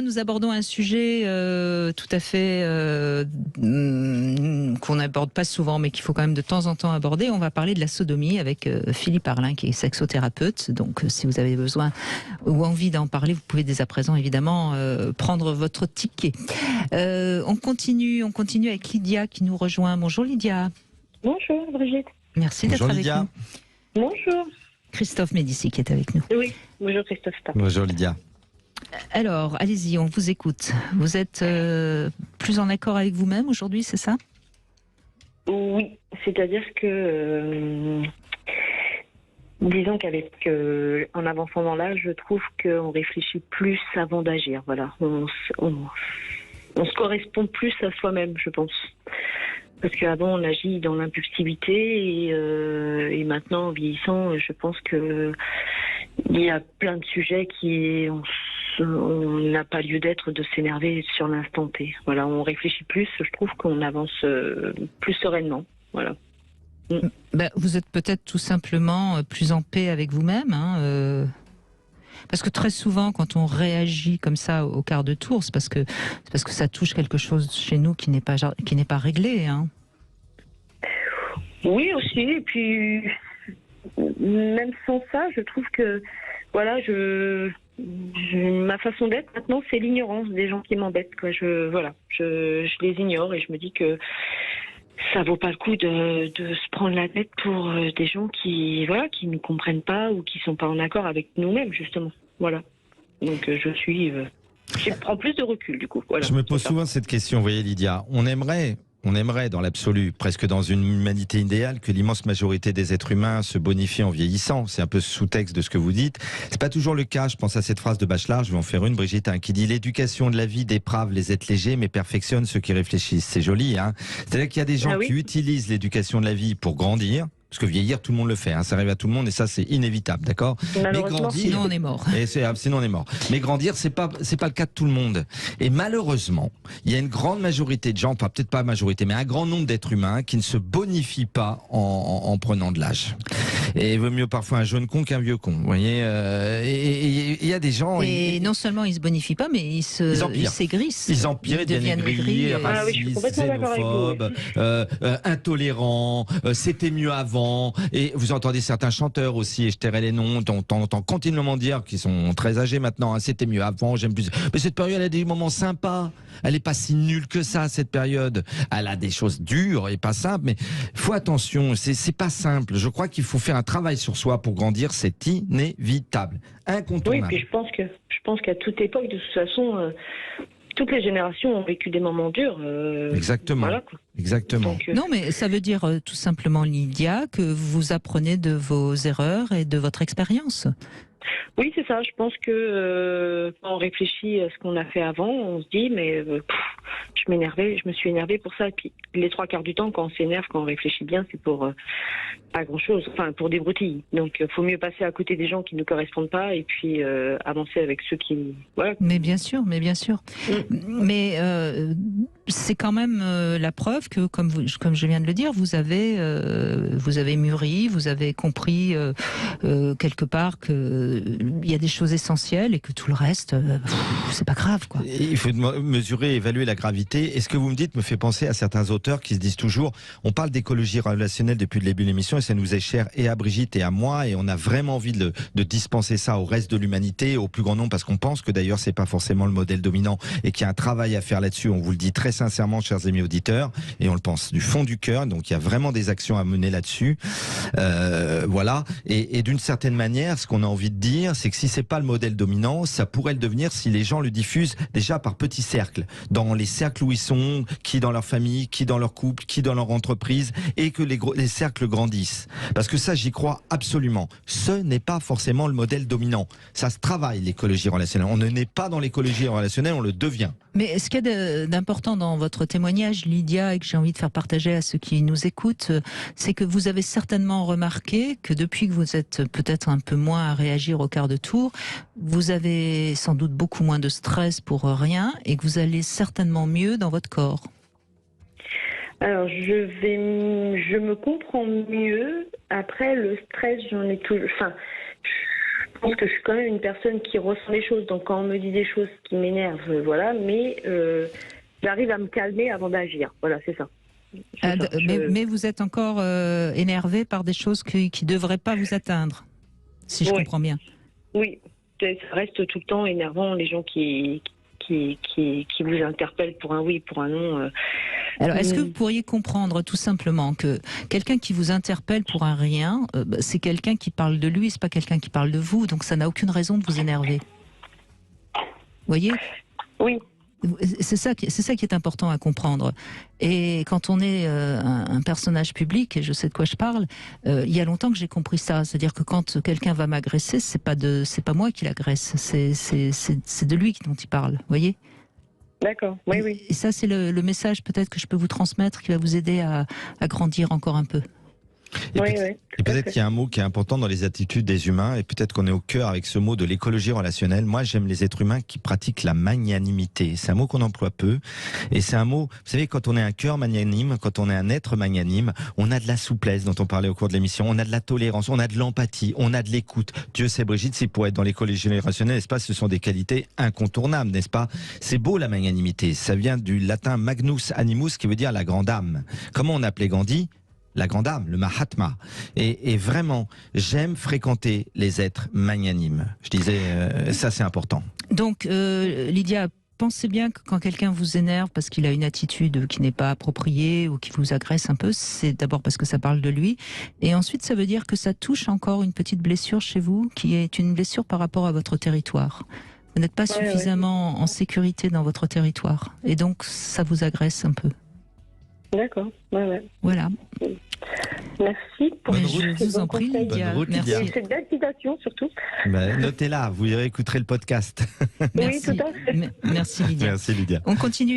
Nous abordons un sujet tout à fait qu'on n'aborde pas souvent, mais qu'il faut quand même de temps en temps aborder. On va parler de la sodomie avec Philippe Arlin, qui est sexothérapeute. Donc, si vous avez besoin ou envie d'en parler, vous pouvez dès à présent, évidemment, prendre votre ticket. On continue avec Lydia qui nous rejoint. Bonjour Lydia. Bonjour Brigitte. Merci d'être avec nous. Bonjour. Christophe Médici qui est avec nous. Oui, bonjour Christophe. Bonjour Lydia. Alors, allez-y, on vous écoute. Vous êtes plus en accord avec vous-même aujourd'hui, c'est ça ? Oui, c'est-à-dire que, disons qu'avec, en avançant dans l'âge, je trouve qu'on réfléchit plus avant d'agir. Voilà, on se correspond plus à soi-même, je pense. Parce qu'avant, on agit dans l'impulsivité et maintenant, en vieillissant, je pense que il y a plein de sujets qui on n'a pas lieu d'être de s'énerver sur l'instant T. Voilà, on réfléchit plus. Je trouve qu'on avance plus sereinement. Voilà. Ben, vous êtes peut-être tout simplement plus en paix avec vous-même. Parce que très souvent, quand on réagit comme ça au quart de tour, c'est parce que ça touche quelque chose chez nous qui n'est pas réglé. Oui, aussi. Et puis, même sans ça, je trouve que, voilà, ma façon d'être maintenant, c'est l'ignorance des gens qui m'embêtent. Quoi. Je les ignore et je me dis que ça vaut pas le coup de se prendre la tête pour des gens qui ne comprennent pas ou qui sont pas en accord avec nous-mêmes, justement. Voilà. Donc je prends plus de recul, du coup. Voilà, je me pose souvent cette question, vous voyez Lydia, on aimerait dans l'absolu, presque dans une humanité idéale, que l'immense majorité des êtres humains se bonifient en vieillissant. C'est un peu ce sous-texte de ce que vous dites. C'est pas toujours le cas. Je pense à cette phrase de Bachelard, je vais en faire une, Brigitte, qui dit « L'éducation de la vie déprave les êtres légers, mais perfectionne ceux qui réfléchissent ». C'est joli, hein. C'est-à-dire qu'il y a des gens qui utilisent l'éducation de la vie pour grandir. Parce que vieillir, tout le monde le fait, ça arrive à tout le monde et ça c'est inévitable, d'accord ? Mais grandir, sinon on est mort. Sinon on est mort. Mais grandir, c'est pas le cas de tout le monde. Et malheureusement, il y a une grande majorité de gens, enfin peut-être pas majorité, mais un grand nombre d'êtres humains qui ne se bonifient pas en prenant de l'âge. Et il vaut mieux parfois un jeune con qu'un vieux con. Vous voyez, il y a des gens. Et non seulement ils se bonifient pas, mais ils s'aigrissent. Ils empirent, ils deviennent aigris, racistes, xénophobes, intolérants. C'était mieux avant. Et vous entendez certains chanteurs aussi, et je tairai les noms, on entend continuellement dire qu'ils sont très âgés maintenant. C'était mieux avant, j'aime plus. Mais cette période, elle a des moments sympas. Elle n'est pas si nulle que ça, cette période. Elle a des choses dures et pas simples, mais faut attention, c'est pas simple. Je crois qu'il faut faire un travail sur soi pour grandir, c'est inévitable, incontournable. Oui, puis je pense qu'à toute époque, de toute façon, toutes les générations ont vécu des moments durs. Exactement. Voilà, Exactement. Donc, non, mais ça veut dire tout simplement, Lydia, que vous apprenez de vos erreurs et de votre expérience. Oui, c'est ça. Je pense que quand on réfléchit à ce qu'on a fait avant, on se dit, mais je me suis énervée pour ça. Et puis, les trois quarts du temps, quand on s'énerve, quand on réfléchit bien, c'est pour pas grand-chose, enfin, pour des broutilles. Donc, il faut mieux passer à côté des gens qui ne correspondent pas et puis avancer avec ceux qui... Voilà. Mais bien sûr. Mais c'est quand même la preuve que, comme je viens de le dire, vous avez mûri, vous avez compris quelque part qu'il y a des choses essentielles et que tout le reste, c'est pas grave, quoi. Il faut mesurer et évaluer la gravité. Et ce que vous me dites me fait penser à certains auteurs qui se disent toujours, on parle d'écologie relationnelle depuis le début de l'émission et ça nous est cher et à Brigitte et à moi et on a vraiment envie de dispenser ça au reste de l'humanité, au plus grand nombre, parce qu'on pense que d'ailleurs c'est pas forcément le modèle dominant et qu'il y a un travail à faire là-dessus. On vous le dit très sincèrement, chers amis auditeurs, et on le pense du fond du cœur. Donc il y a vraiment des actions à mener là-dessus. Voilà. Et d'une certaine manière, ce qu'on a envie de dire, c'est que si c'est pas le modèle dominant, ça pourrait le devenir si les gens le diffusent déjà par petits cercles, dans les cercles où ils sont, qui dans leur famille, qui dans leur couple, qui dans leur entreprise, et que les cercles grandissent. Parce que ça, j'y crois absolument. Ce n'est pas forcément le modèle dominant. Ça se travaille, l'écologie relationnelle. On ne naît pas dans l'écologie relationnelle, on le devient. Mais ce qu'il y a d'important dans votre témoignage, Lydia, et que j'ai envie de faire partager à ceux qui nous écoutent, c'est que vous avez certainement remarqué que depuis que vous êtes peut-être un peu moins à réagir au quart de tour, vous avez sans doute beaucoup moins de stress pour rien et que vous allez certainement mieux dans votre corps. Alors, je me comprends mieux. Après, le stress, j'en ai toujours... Enfin, je pense que je suis quand même une personne qui ressent les choses. Donc quand on me dit des choses qui m'énervent, voilà, mais j'arrive à me calmer avant d'agir. Voilà, c'est ça. Mais vous êtes encore énervé par des choses qui ne devraient pas vous atteindre, si je comprends bien. Oui, ça reste tout le temps énervant, les gens qui vous interpellent pour un oui, pour un non. Alors, est-ce que vous pourriez comprendre tout simplement que quelqu'un qui vous interpelle pour un rien, c'est quelqu'un qui parle de lui, c'est pas quelqu'un qui parle de vous, donc ça n'a aucune raison de vous énerver. Vous voyez ? Oui. C'est ça qui est important à comprendre. Et quand on est un personnage public, et je sais de quoi je parle, il y a longtemps que j'ai compris ça. C'est-à-dire que quand quelqu'un va m'agresser, c'est pas moi qui l'agresse, c'est de lui dont il parle. Vous voyez ? D'accord. Oui, oui. Et ça, c'est le message peut-être que je peux vous transmettre qui va vous aider à grandir encore un peu. Et peut-être qu'il y a un mot qui est important dans les attitudes des humains, et peut-être qu'on est au cœur avec ce mot de l'écologie relationnelle. Moi, j'aime les êtres humains qui pratiquent la magnanimité. C'est un mot qu'on emploie peu, et c'est un mot, vous savez, quand on est un cœur magnanime, quand on est un être magnanime, on a de la souplesse dont on parlait au cours de l'émission, on a de la tolérance, on a de l'empathie, on a de l'écoute. Dieu sait, Brigitte, c'est pour être dans l'écologie relationnelle, n'est-ce pas, ce sont des qualités incontournables, n'est-ce pas? C'est beau la magnanimité, ça vient du latin magnus animus, qui veut dire la grande âme. Comment on appelait Gandhi? La grande âme, le Mahatma. Et vraiment, j'aime fréquenter les êtres magnanimes. Je disais, ça c'est important. Donc, Lydia, pensez bien que quand quelqu'un vous énerve parce qu'il a une attitude qui n'est pas appropriée ou qui vous agresse un peu, c'est d'abord parce que ça parle de lui. Et ensuite, ça veut dire que ça touche encore une petite blessure chez vous, qui est une blessure par rapport à votre territoire. Vous n'êtes pas suffisamment en sécurité dans votre territoire. Et donc, ça vous agresse un peu. D'accord, Voilà. Merci pour je vous en prie, Lydia. Bonne route, Lydia. Merci. Cette belle citation, surtout. Notez-la, vous écouterez le podcast. Merci. Oui, tout à fait. Merci, Lydia. Merci, Lydia. On continue.